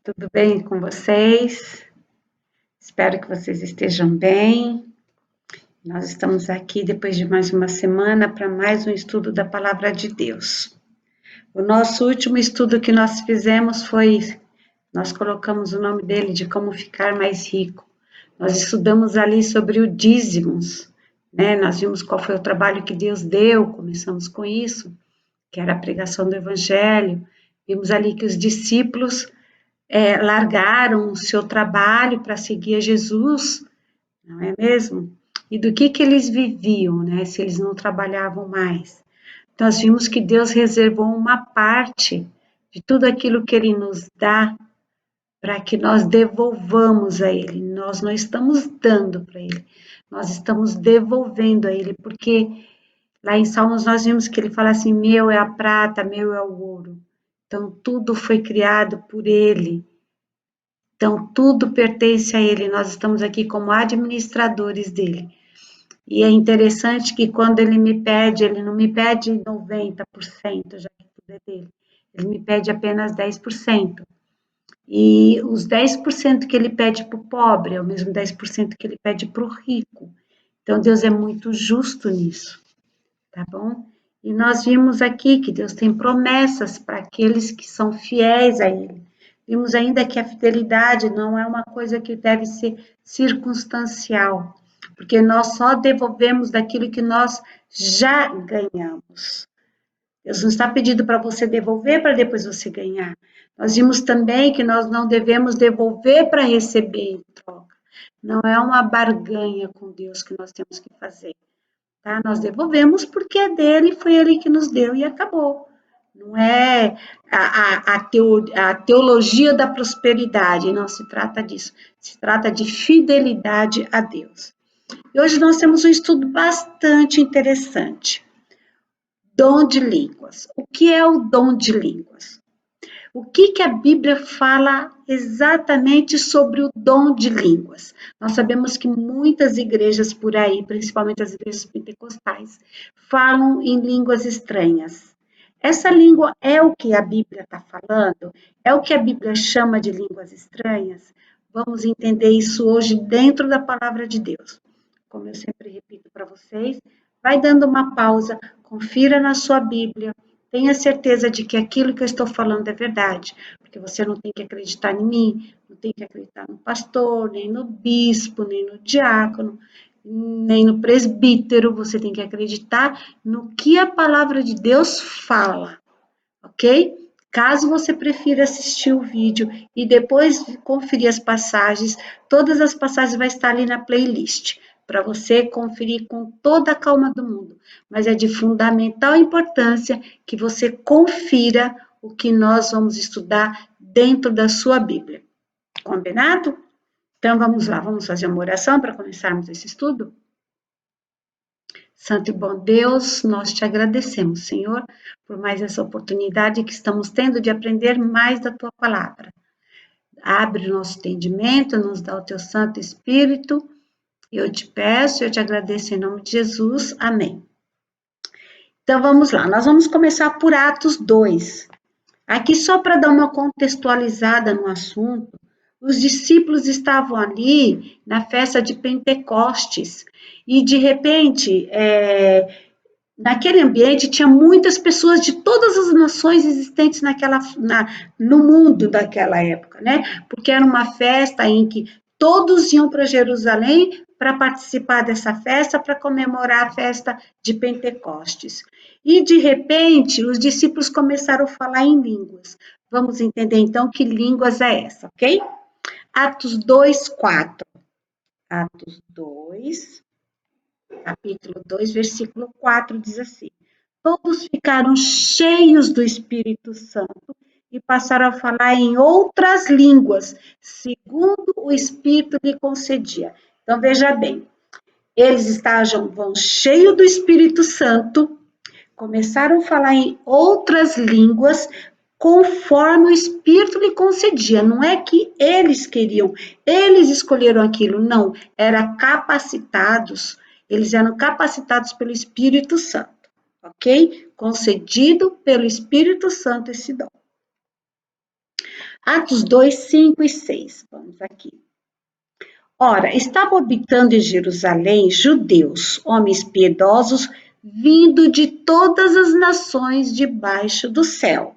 Tudo bem com vocês? Espero que vocês estejam bem. Nós estamos aqui depois de mais uma semana para mais um estudo da Palavra de Deus. O nosso último estudo que nós fizemos nós colocamos o nome dele de Como Ficar Mais Rico. Nós estudamos ali sobre o dízimos, né? Nós vimos qual foi o trabalho que Deus deu, começamos com isso, que era a pregação do Evangelho. Vimos ali que os discípulos largaram o seu trabalho para seguir a Jesus, não é mesmo? E do que eles viviam, né? Se eles não trabalhavam mais. Nós vimos que Deus reservou uma parte de tudo aquilo que Ele nos dá para que nós devolvamos a Ele. Nós não estamos dando para Ele, nós estamos devolvendo a Ele, porque lá em Salmos nós vimos que Ele fala assim: meu é a prata, meu é o ouro. Então tudo foi criado por Ele. Então, tudo pertence a Ele, nós estamos aqui como administradores dele. E é interessante que quando Ele me pede, Ele não me pede 90%, já que tudo é dele. Ele me pede apenas 10%. E os 10% que Ele pede para o pobre é o mesmo 10% que Ele pede para o rico. Então, Deus é muito justo nisso, tá bom? E nós vimos aqui que Deus tem promessas para aqueles que são fiéis a Ele. Vimos ainda que a fidelidade não é uma coisa que deve ser circunstancial, porque nós só devolvemos daquilo que nós já ganhamos. Deus não está pedindo para você devolver para depois você ganhar. Nós vimos também que nós não devemos devolver para receber em troca. Não é uma barganha com Deus que nós temos que fazer. Tá? Nós devolvemos porque é dele, foi ele que nos deu e acabou. Não é a teologia da prosperidade, não se trata disso. Se trata de fidelidade a Deus. E hoje nós temos um estudo bastante interessante. Dom de línguas. O que é o dom de línguas? O que a Bíblia fala exatamente sobre o dom de línguas? Nós sabemos que muitas igrejas por aí, principalmente as igrejas pentecostais, falam em línguas estranhas. Essa língua é o que a Bíblia está falando? É o que a Bíblia chama de línguas estranhas? Vamos entender isso hoje dentro da palavra de Deus. Como eu sempre repito para vocês, vai dando uma pausa, confira na sua Bíblia, tenha certeza de que aquilo que eu estou falando é verdade, porque você não tem que acreditar em mim, não tem que acreditar no pastor, nem no bispo, nem no diácono, nem no presbítero, você tem que acreditar no que a palavra de Deus fala, ok? Caso você prefira assistir o vídeo e depois conferir as passagens, todas as passagens vai estar ali na playlist, para você conferir com toda a calma do mundo. Mas é de fundamental importância que você confira o que nós vamos estudar dentro da sua Bíblia. Combinado? Então vamos lá, vamos fazer uma oração para começarmos esse estudo? Santo e bom Deus, nós te agradecemos, Senhor, por mais essa oportunidade que estamos tendo de aprender mais da tua palavra. Abre o nosso entendimento, nos dá o teu Santo Espírito. Eu te peço, eu te agradeço em nome de Jesus. Amém. Então vamos lá, nós vamos começar por Atos 2. Aqui só para dar uma contextualizada no assunto, os discípulos estavam ali na festa de Pentecostes e de repente, naquele ambiente tinha muitas pessoas de todas as nações existentes no mundo daquela época, né? Porque era uma festa em que todos iam para Jerusalém para participar dessa festa, para comemorar a festa de Pentecostes. E, de repente, os discípulos começaram a falar em línguas. Vamos entender, então, que línguas é essa, ok? Atos 2, 4. Atos 2, capítulo 2, versículo 4, diz assim: todos ficaram cheios do Espírito Santo e passaram a falar em outras línguas, segundo o Espírito lhe concedia. Então, veja bem, eles estavam cheios do Espírito Santo, começaram a falar em outras línguas, conforme o Espírito lhe concedia. Não é que eles queriam, eles escolheram aquilo, não. Eles eram capacitados pelo Espírito Santo, ok? Concedido pelo Espírito Santo esse dom. Atos 2, 5 e 6. Vamos aqui. Ora, estavam habitando em Jerusalém judeus, homens piedosos, vindo de todas as nações debaixo do céu.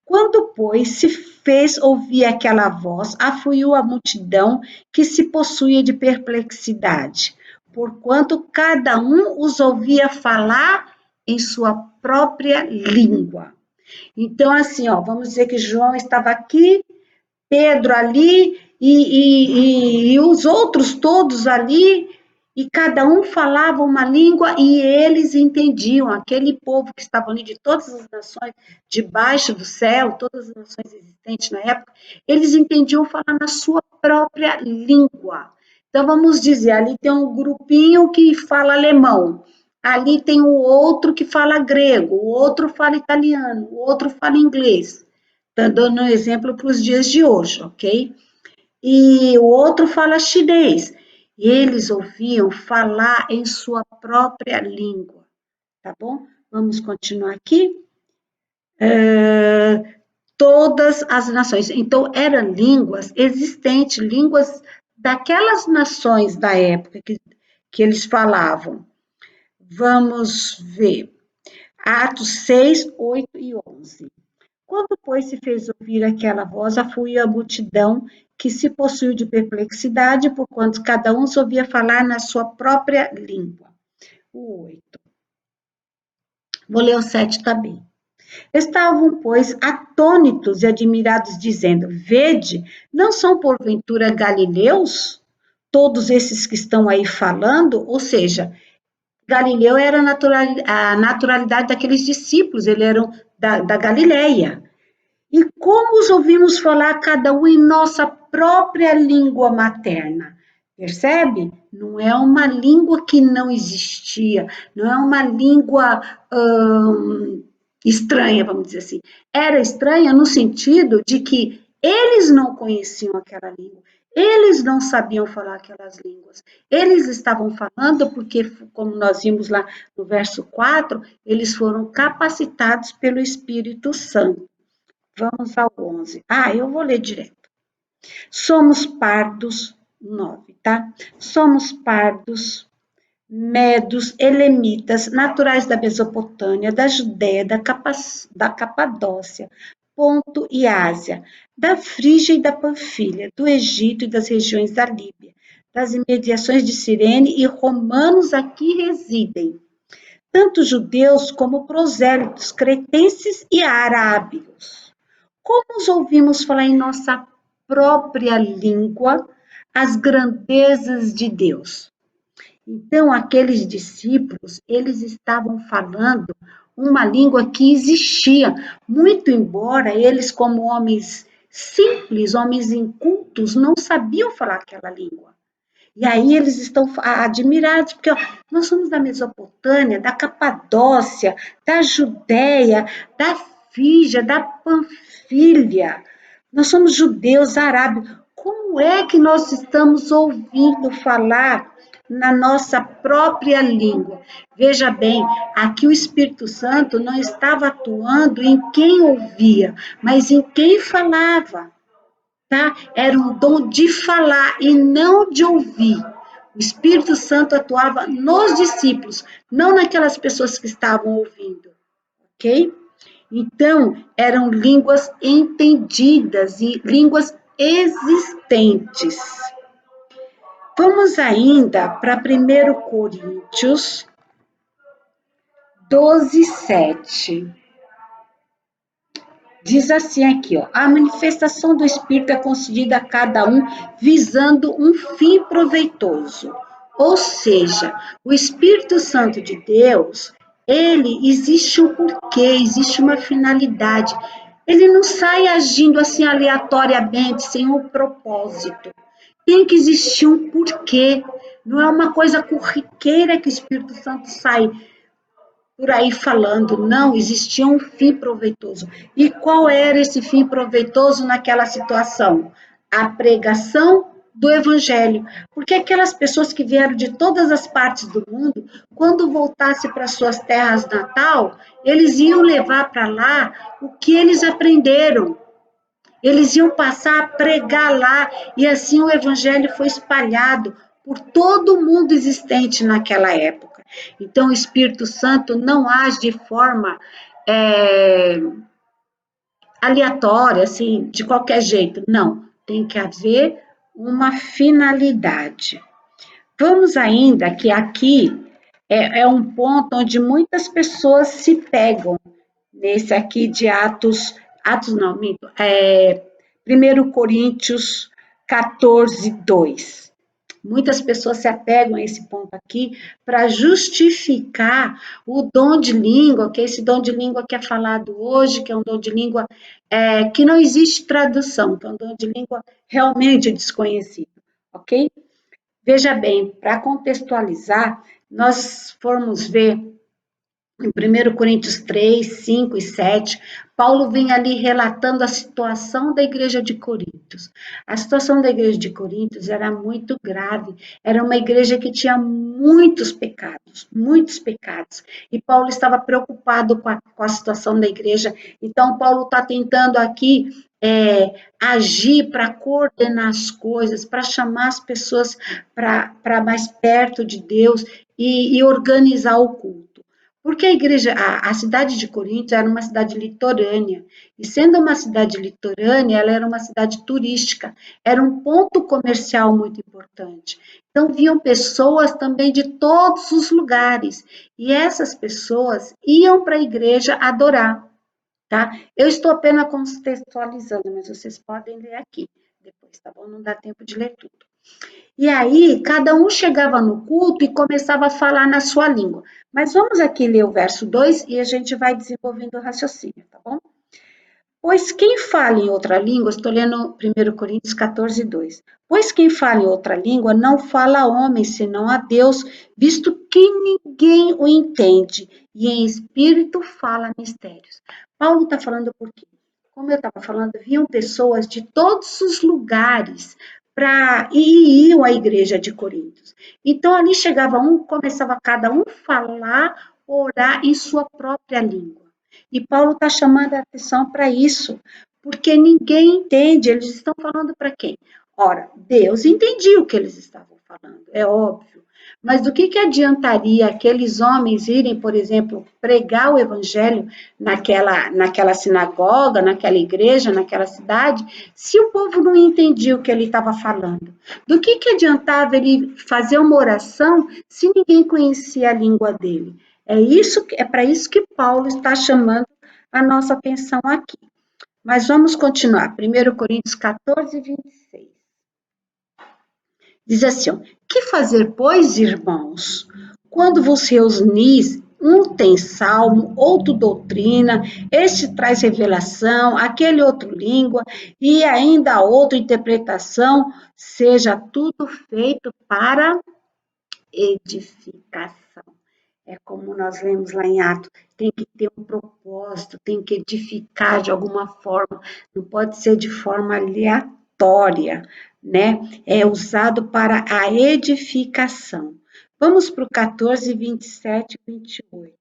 Quando, pois, se fez ouvir aquela voz, afluiu a multidão que se possuía de perplexidade, porquanto cada um os ouvia falar em sua própria língua. Então, assim, ó, vamos dizer que João estava aqui, Pedro ali e os outros todos ali, e cada um falava uma língua e eles entendiam, aquele povo que estava ali de todas as nações, debaixo do céu, todas as nações existentes na época, eles entendiam falar na sua própria língua. Então, vamos dizer, ali tem um grupinho que fala alemão, ali tem o outro que fala grego, o outro fala italiano, o outro fala inglês. Estou dando um exemplo para os dias de hoje, ok? E o outro fala chinês. E eles ouviam falar em sua própria língua, tá bom? Vamos continuar aqui. Todas as nações. Então, eram línguas existentes, línguas daquelas nações da época que eles falavam. Vamos ver. Atos 6, 8 e 11. Quando, pois, se fez ouvir aquela voz, afluiu a multidão que se possuiu de perplexidade, porquanto cada um se ouvia falar na sua própria língua. O 8. Vou ler o 7 também. Estavam, pois, atônitos e admirados, dizendo: Vede, não são porventura galileus? Todos esses que estão aí falando, ou seja, Galileu era a naturalidade daqueles discípulos, eles eram da Galileia. E como os ouvimos falar cada um em nossa própria língua materna? Percebe? Não é uma língua que não existia, não é uma língua estranha, vamos dizer assim. Era estranha no sentido de que eles não conheciam aquela língua, eles não sabiam falar aquelas línguas. Eles estavam falando porque, como nós vimos lá no verso 4, eles foram capacitados pelo Espírito Santo. Vamos ao 11. Eu vou ler direto. Somos pardos, 9, tá? Somos pardos, medos, elemitas, naturais da Mesopotâmia, da Judéia, da Capadócia, Ponto e Ásia, da Frígia e da Panfilha, do Egito e das regiões da Líbia, das imediações de Cirene e romanos aqui residem, tanto judeus como prosélitos, cretenses e arábios. Como os ouvimos falar em nossa própria língua as grandezas de Deus? Então, aqueles discípulos, eles estavam falando uma língua que existia, muito embora eles, como homens simples, homens incultos, não sabiam falar aquela língua. E aí eles estão admirados, porque nós somos da Mesopotâmia, da Capadócia, da Judéia, da Frígia, da Panfilha. Nós somos judeus, árabes. Como é que nós estamos ouvindo falar na nossa própria língua? Veja bem, aqui o Espírito Santo não estava atuando em quem ouvia, mas em quem falava. Tá? Era um dom de falar e não de ouvir. O Espírito Santo atuava nos discípulos, não naquelas pessoas que estavam ouvindo, ok? Então, eram línguas entendidas e línguas existentes. Vamos ainda para 1 Coríntios 12, 7. Diz assim aqui, ó, a manifestação do Espírito é concedida a cada um visando um fim proveitoso. Ou seja, o Espírito Santo de Deus, ele existe um porquê, existe uma finalidade. Ele não sai agindo assim aleatoriamente, sem um propósito. Tem que existir um porquê. Não é uma coisa corriqueira que o Espírito Santo sai por aí falando, não, existia um fim proveitoso. E qual era esse fim proveitoso naquela situação? A pregação do Evangelho. Porque aquelas pessoas que vieram de todas as partes do mundo, quando voltassem para suas terras natal, eles iam levar para lá o que eles aprenderam. Eles iam passar a pregar lá, e assim o evangelho foi espalhado por todo o mundo existente naquela época. Então, o Espírito Santo não age de forma aleatória, assim, de qualquer jeito. Não, tem que haver uma finalidade. Vamos ainda que aqui é um ponto onde muitas pessoas se pegam, nesse aqui de Atos não, minto, 1 Coríntios 14, 2. Muitas pessoas se apegam a esse ponto aqui para justificar o dom de língua, que é esse dom de língua que é falado hoje, que é um dom de língua que não existe tradução, que é um dom de língua realmente desconhecido, ok? Veja bem, para contextualizar, nós formos ver em 1 Coríntios 3, 5 e 7, Paulo vem ali relatando a situação da igreja de Coríntios. A situação da igreja de Coríntios era muito grave, era uma igreja que tinha muitos pecados, muitos pecados. E Paulo estava preocupado com a situação da igreja. Então, Paulo está tentando aqui agir para coordenar as coisas, para chamar as pessoas para mais perto de Deus e organizar o culto. Porque a igreja, a cidade de Corinto era uma cidade litorânea, e sendo uma cidade litorânea, ela era uma cidade turística, era um ponto comercial muito importante. Então, vinham pessoas também de todos os lugares, e essas pessoas iam para a igreja adorar, tá? Eu estou apenas contextualizando, mas vocês podem ler aqui depois, tá bom? Não dá tempo de ler tudo. E aí, cada um chegava no culto e começava a falar na sua língua. Mas vamos aqui ler o verso 2 e a gente vai desenvolvendo o raciocínio, tá bom? Pois quem fala em outra língua, estou lendo 1 Coríntios 14, 2. Pois quem fala em outra língua não fala a homem, senão a Deus, visto que ninguém o entende, e em espírito fala mistérios. Paulo está falando por quê? Como eu estava falando, vinham pessoas de todos os lugares e iam à igreja de Coríntios. Então, ali chegava um, começava cada um falar, orar em sua própria língua. E Paulo está chamando a atenção para isso, porque ninguém entende, eles estão falando para quem? Ora, Deus entendia o que eles estavam falando, é óbvio. Mas do que adiantaria aqueles homens irem, por exemplo, pregar o evangelho naquela sinagoga, naquela igreja, naquela cidade, se o povo não entendia o que ele estava falando? Do que adiantava ele fazer uma oração se ninguém conhecia a língua dele? É para isso que Paulo está chamando a nossa atenção aqui. Mas vamos continuar. 1 Coríntios 14, 26. Diz assim, ó, que fazer, pois, irmãos? Quando vos reunis, um tem salmo, outro doutrina, este traz revelação, aquele outro língua, e ainda outra interpretação, seja tudo feito para edificação. É como nós lemos lá em Atos, tem que ter um propósito, tem que edificar de alguma forma, não pode ser de forma aleatória, né? É usado para a edificação. Vamos para o 14, 27 e 28.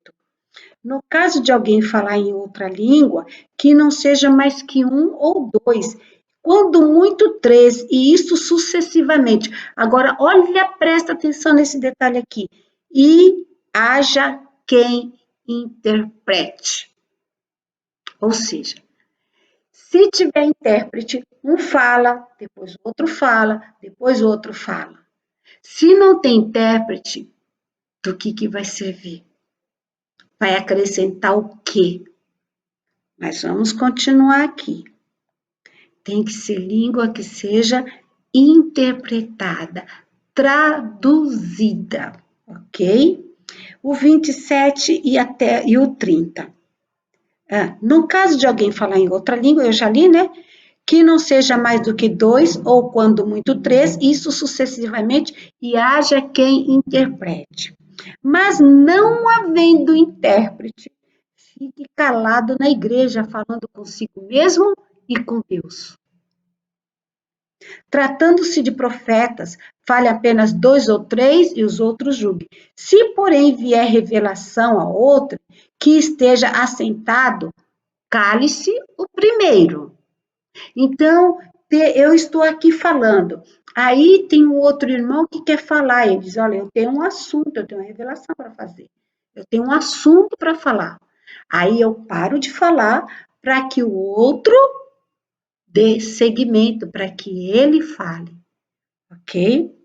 No caso de alguém falar em outra língua, que não seja mais que um ou dois, quando muito três, e isso sucessivamente. Agora, olha, presta atenção nesse detalhe aqui. E haja quem interprete. Ou seja, se tiver intérprete, um fala, depois o outro fala, depois o outro fala. Se não tem intérprete, do que vai servir? Vai acrescentar o quê? Mas vamos continuar aqui. Tem que ser língua que seja interpretada, traduzida, ok? O 27 e o 30. No caso de alguém falar em outra língua, eu já li, né? Que não seja mais do que dois, ou quando muito três, isso sucessivamente, e haja quem interprete. Mas não havendo intérprete, fique calado na igreja, falando consigo mesmo e com Deus. Tratando-se de profetas, fale apenas 2 ou 3 e os outros julguem. Se, porém, vier revelação a outro, que esteja assentado, cale-se o primeiro. Então, eu estou aqui falando. Aí tem um outro irmão que quer falar. Ele diz: olha, eu tenho um assunto, eu tenho uma revelação para fazer. Eu tenho um assunto para falar. Aí eu paro de falar para que o outro dê seguimento, para que ele fale. Ok?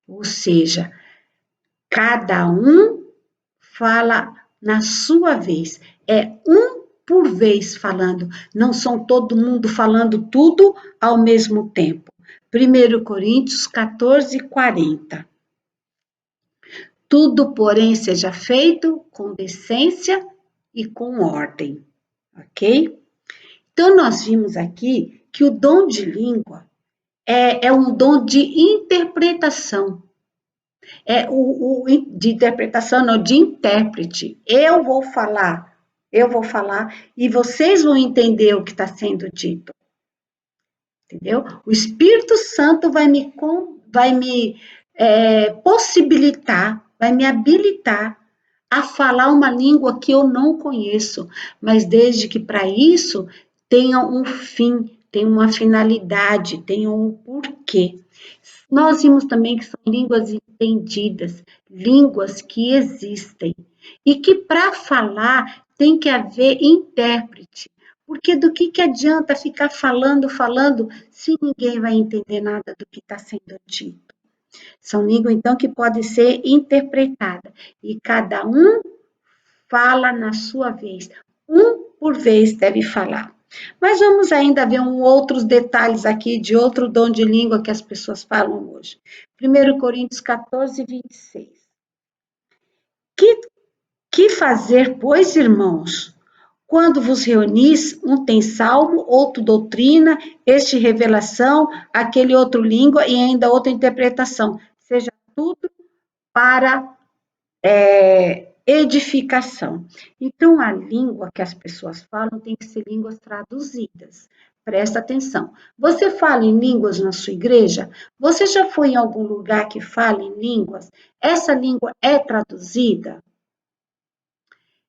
Ou seja, cada um fala na sua vez. É um por vez falando. Não são todo mundo falando tudo ao mesmo tempo. 1 Coríntios 14, 40. Tudo, porém, seja feito com decência e com ordem. Ok? Então, nós vimos aqui que o dom de língua é um dom de interpretação. De interpretação, não, de intérprete. Eu vou falar e vocês vão entender o que está sendo dito. Entendeu? O Espírito Santo vai me possibilitar, vai me habilitar a falar uma língua que eu não conheço, mas desde que para isso tenha um fim, tenha uma finalidade, tenha um porquê. Nós vimos também que são línguas entendidas, línguas que existem, e que para falar tem que haver intérprete, porque do que adianta ficar falando, se ninguém vai entender nada do que está sendo dito? São línguas, então, que podem ser interpretadas, e cada um fala na sua vez, um por vez deve falar. Mas vamos ainda ver outros detalhes aqui de outro dom de língua que as pessoas falam hoje. 1 Coríntios 14, 26. Que fazer, pois, irmãos? Quando vos reunis, um tem salmo, outro doutrina, este revelação, aquele outro língua e ainda outra interpretação. Seja tudo para edificação. Então, a língua que as pessoas falam tem que ser línguas traduzidas. Presta atenção. Você fala em línguas na sua igreja? Você já foi em algum lugar que fala em línguas? Essa língua é traduzida?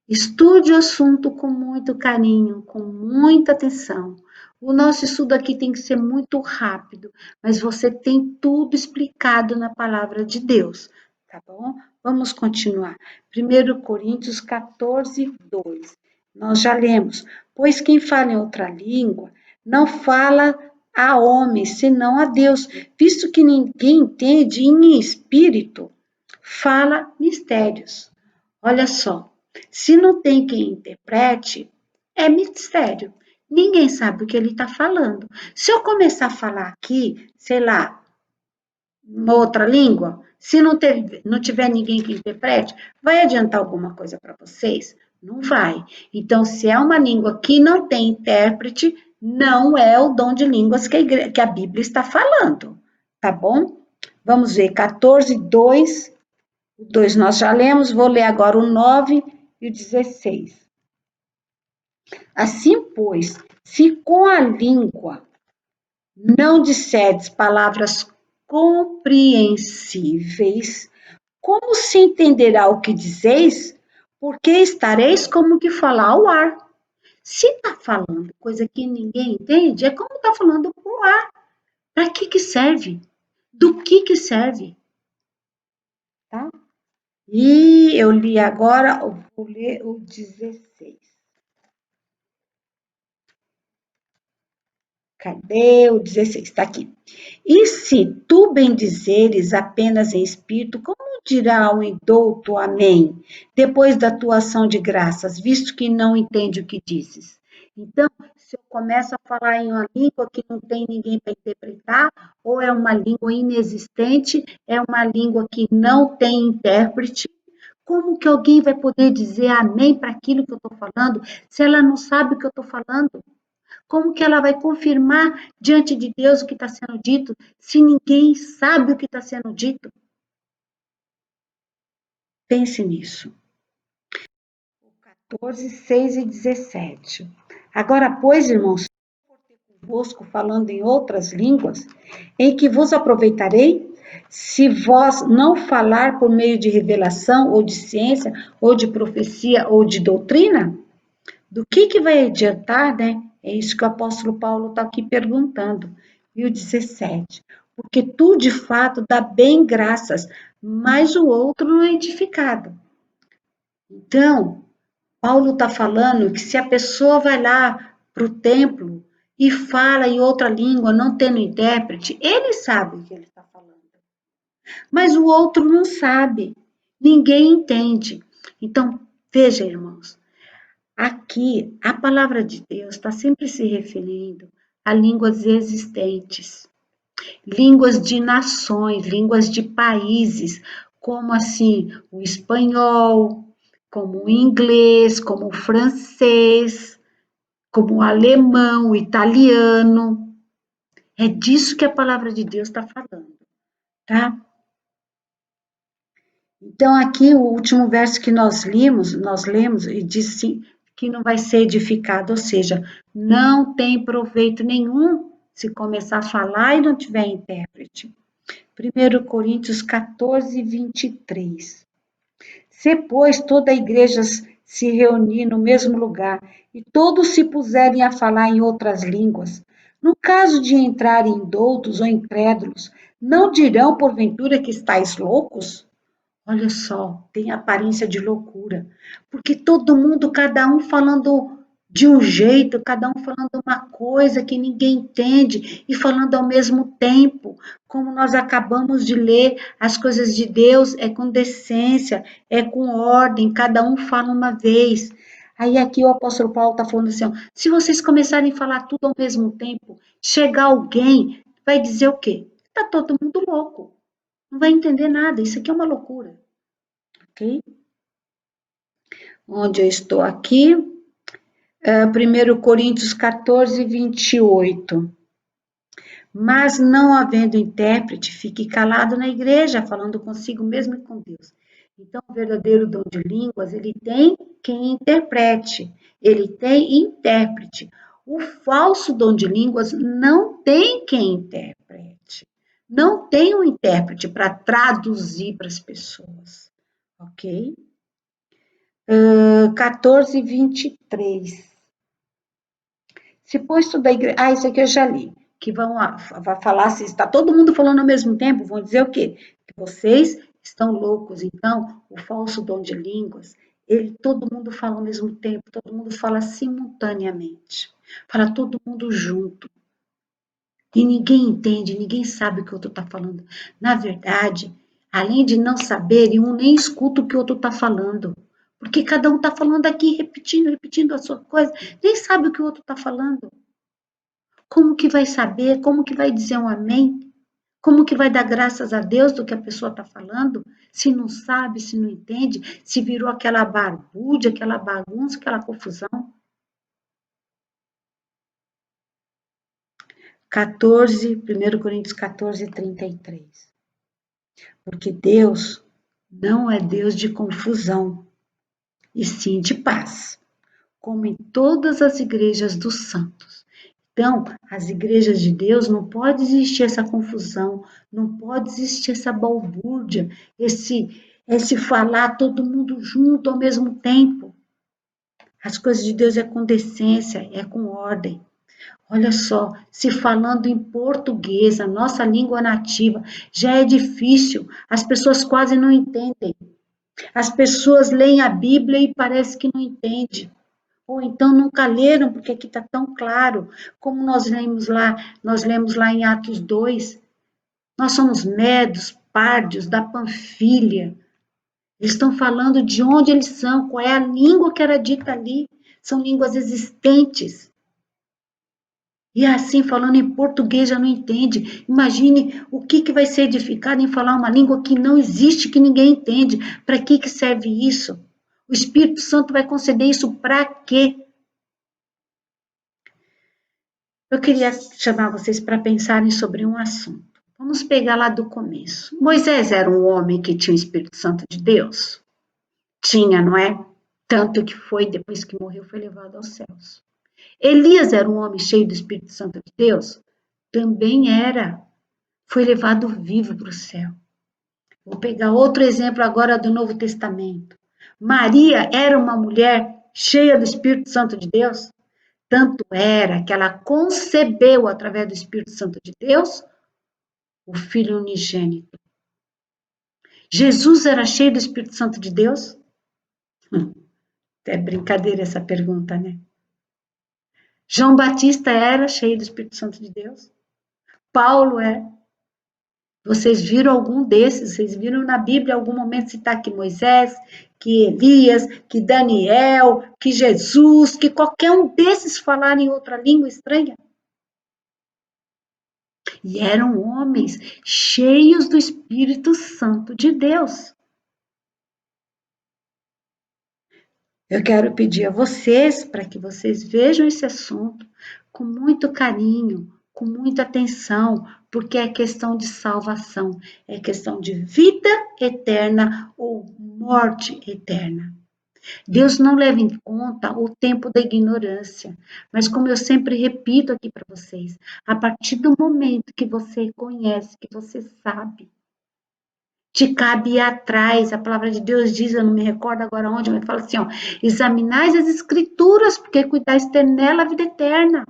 Estude o assunto com muito carinho, com muita atenção. O nosso estudo aqui tem que ser muito rápido, mas você tem tudo explicado na palavra de Deus, tá bom? Vamos continuar. 1 Coríntios 14, 2. Nós já lemos. Pois quem fala em outra língua não fala a homens, senão a Deus, visto que ninguém entende em espírito, fala mistérios. Olha só. Se não tem quem interprete, é mistério. Ninguém sabe o que ele está falando. Se eu começar a falar aqui, sei lá, uma outra língua, se não tiver ninguém que interprete, vai adiantar alguma coisa para vocês? Não vai. Então, se é uma língua que não tem intérprete, não é o dom de línguas que a Bíblia está falando, tá bom? Vamos ver, 14, 2. O 2 nós já lemos, vou ler agora o 9 e o 16. Assim, pois, se com a língua não disserdes palavras compreensíveis, como se entenderá o que dizeis? Porque estareis como que falar ao ar. Se está falando coisa que ninguém entende, é como está falando ao ar. Para que serve? Do que serve? Tá? E eu li agora, eu vou ler o 16. Cadê o 16? Está aqui. E se tu bendizeres apenas em espírito, como dirá o indouto amém, depois da tua ação de graças, visto que não entende o que dizes? Então, se eu começo a falar em uma língua que não tem ninguém para interpretar, ou é uma língua inexistente, é uma língua que não tem intérprete, como que alguém vai poder dizer amém para aquilo que eu estou falando, se ela não sabe o que eu estou falando? Como que ela vai confirmar diante de Deus o que está sendo dito, se ninguém sabe o que está sendo dito? Pense nisso. 14, 6 e 17. Agora, pois, irmãos, convosco falando em outras línguas, em que vos aproveitarei, se vós não falar por meio de revelação, ou de ciência, ou de profecia, ou de doutrina? Do que vai adiantar, né? É isso que o apóstolo Paulo está aqui perguntando. E o 17. Porque tu, de fato, dá bem graças, mas o outro não é edificado. Então, Paulo está falando que se a pessoa vai lá para o templo e fala em outra língua, não tendo intérprete, ele sabe o que ele está falando. Mas o outro não sabe. Ninguém entende. Então, veja, irmãos, aqui a palavra de Deus está sempre se referindo a línguas existentes, línguas de nações, línguas de países, como assim o espanhol, como o inglês, como o francês, como o alemão, o italiano. É disso que a palavra de Deus está falando, tá? Então, aqui, o último verso que nós lemos, e diz assim, que não vai ser edificado, ou seja, não tem proveito nenhum se começar a falar e não tiver intérprete. 1 Coríntios 14, 23. Se, pois, toda a igreja se reunir no mesmo lugar e todos se puserem a falar em outras línguas, no caso de entrarem indoutos ou incrédulos, não dirão, porventura, que estáis loucos? Olha só, tem aparência de loucura, porque todo mundo, cada um falando de um jeito, cada um falando uma coisa que ninguém entende e falando ao mesmo tempo, como nós acabamos de ler, as coisas de Deus é com decência, é com ordem, cada um fala uma vez. Aí aqui o apóstolo Paulo está falando assim, ó, se vocês começarem a falar tudo ao mesmo tempo, chegar alguém, vai dizer o quê? Está todo mundo louco. Não vai entender nada, isso aqui é uma loucura, ok? Onde eu estou aqui, 1 Coríntios 14, 28. Mas não havendo intérprete, fique calado na igreja, falando consigo mesmo e com Deus. Então, o verdadeiro dom de línguas, ele tem quem interprete, ele tem intérprete. O falso dom de línguas não tem quem interprete. Não tem um intérprete para traduzir para as pessoas, ok? 14, 23. Se pois toda a igreja. Ah, isso aqui eu já li. Que vai falar se está todo mundo falando ao mesmo tempo, vão dizer o quê? Que vocês estão loucos. Então, o falso dom de línguas, todo mundo fala ao mesmo tempo, todo mundo fala simultaneamente. Fala todo mundo junto. E ninguém entende, ninguém sabe o que o outro está falando. Na verdade, além de não saber, um nem escuta o que o outro está falando. Porque cada um está falando aqui, repetindo a sua coisa, nem sabe o que o outro está falando. Como que vai saber? Como que vai dizer um amém? Como que vai dar graças a Deus do que a pessoa está falando? Se não sabe, se não entende, se virou aquela barbúrdia, aquela bagunça, aquela confusão. 1 Coríntios 14, 33. Porque Deus não é Deus de confusão, e sim de paz, como em todas as igrejas dos santos. Então, as igrejas de Deus não pode existir essa confusão, não pode existir essa balbúrdia, esse falar todo mundo junto ao mesmo tempo. As coisas de Deus é com decência, é com ordem. Olha só, se falando em português, a nossa língua nativa, já é difícil, as pessoas quase não entendem. As pessoas leem a Bíblia e parece que não entendem. Ou então nunca leram, porque aqui está tão claro, como nós lemos lá em Atos 2, nós somos medos, párdios, da Panfilha. Eles estão falando de onde eles são, qual é a língua que era dita ali. São línguas existentes. E assim, falando em português, já não entende. Imagine o que vai ser edificado em falar uma língua que não existe, que ninguém entende. Para que serve isso? O Espírito Santo vai conceder isso para quê? Eu queria chamar vocês para pensarem sobre um assunto. Vamos pegar lá do começo. Moisés era um homem que tinha o Espírito Santo de Deus? Tinha, não é? Tanto que foi, depois que morreu, foi levado aos céus. Elias era um homem cheio do Espírito Santo de Deus? Também era. Foi levado vivo para o céu. Vou pegar outro exemplo agora do Novo Testamento. Maria era uma mulher cheia do Espírito Santo de Deus? Tanto era que ela concebeu, através do Espírito Santo de Deus, o Filho unigênito. Jesus era cheio do Espírito Santo de Deus? É brincadeira essa pergunta, né? João Batista era cheio do Espírito Santo de Deus? Paulo é? Vocês viram algum desses? Vocês viram na Bíblia algum momento citar que Moisés, que Elias, que Daniel, que Jesus, que qualquer um desses falarem outra língua estranha? E eram homens cheios do Espírito Santo de Deus. Eu quero pedir a vocês para que vocês vejam esse assunto com muito carinho, com muita atenção, porque é questão de salvação, é questão de vida eterna ou morte eterna. Deus não leva em conta o tempo da ignorância, mas como eu sempre repito aqui para vocês, a partir do momento que você conhece, que você sabe, te cabe ir atrás. A palavra de Deus diz, eu não me recordo agora onde, mas fala assim, ó, examinais as escrituras, porque cuidais ter nela a vida eterna.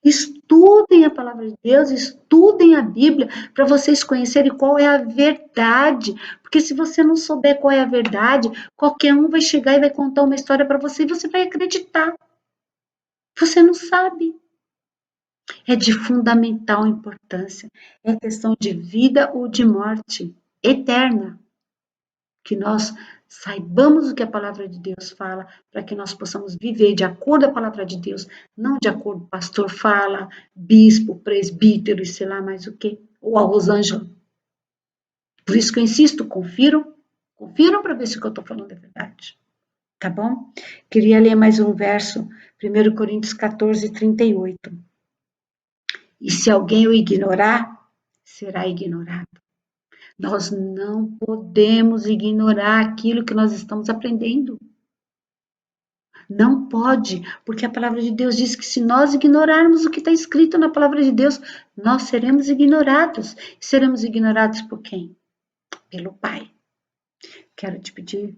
Estudem a palavra de Deus, estudem a Bíblia, para vocês conhecerem qual é a verdade. Porque se você não souber qual é a verdade, qualquer um vai chegar e vai contar uma história para você e você vai acreditar. Você não sabe. É de fundamental importância. É questão de vida ou de morte eterna. Que nós saibamos o que a palavra de Deus fala, para que nós possamos viver de acordo com a palavra de Deus, não de acordo com o pastor fala, bispo, presbítero e sei lá mais o que, ou a Rosângela. Por isso que eu insisto, confiram para ver se o que eu estou falando é verdade. Tá bom? Queria ler mais um verso, 1 Coríntios 14, 38. E se alguém o ignorar, será ignorado. Nós não podemos ignorar aquilo que nós estamos aprendendo. Não pode, porque a palavra de Deus diz que se nós ignorarmos o que está escrito na palavra de Deus, nós seremos ignorados. Seremos ignorados por quem? Pelo Pai. Quero te pedir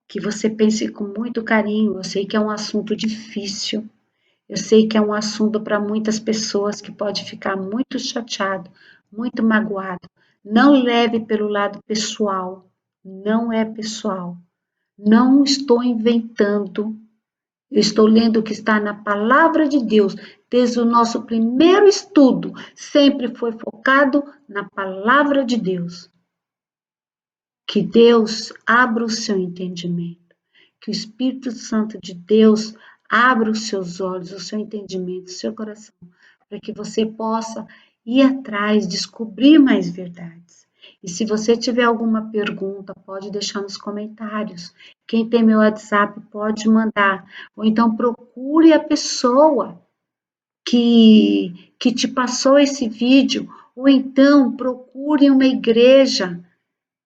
que você pense com muito carinho. Eu sei que é um assunto difícil. Eu sei que é um assunto para muitas pessoas que pode ficar muito chateado, muito magoado. Não leve pelo lado pessoal. Não é pessoal. Não estou inventando. Eu estou lendo o que está na palavra de Deus. Desde o nosso primeiro estudo, sempre foi focado na palavra de Deus. Que Deus abra o seu entendimento. Que o Espírito Santo de Deus abra os seus olhos, o seu entendimento, o seu coração, para que você possa ir atrás, descobrir mais verdades. E se você tiver alguma pergunta, pode deixar nos comentários. Quem tem meu WhatsApp pode mandar. Ou então procure a pessoa que te passou esse vídeo. Ou então procure uma igreja.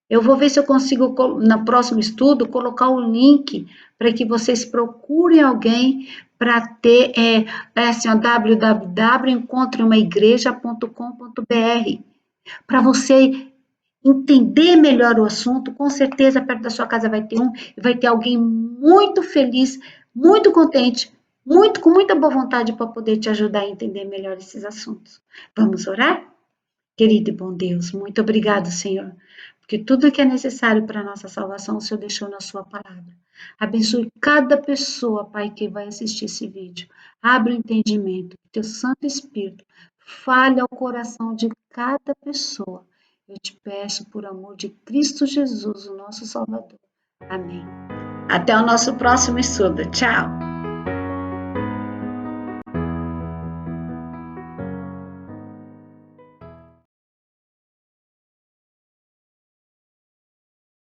Eu vou ver se eu consigo, no próximo estudo, colocar o link para que vocês procurem alguém para ter, assim, www.encontreumaigreja.com.br, para você entender melhor o assunto. Com certeza, perto da sua casa vai ter alguém muito feliz, muito contente, com muita boa vontade para poder te ajudar a entender melhor esses assuntos. Vamos orar? Querido e bom Deus, muito obrigado, Senhor, porque tudo que é necessário para a nossa salvação, o Senhor deixou na sua palavra. Abençoe cada pessoa, Pai, que vai assistir esse vídeo. Abre o entendimento, que teu Santo Espírito fale ao coração de cada pessoa. Eu te peço por amor de Cristo Jesus, o nosso Salvador. Amém. Até o nosso próximo estudo. Tchau!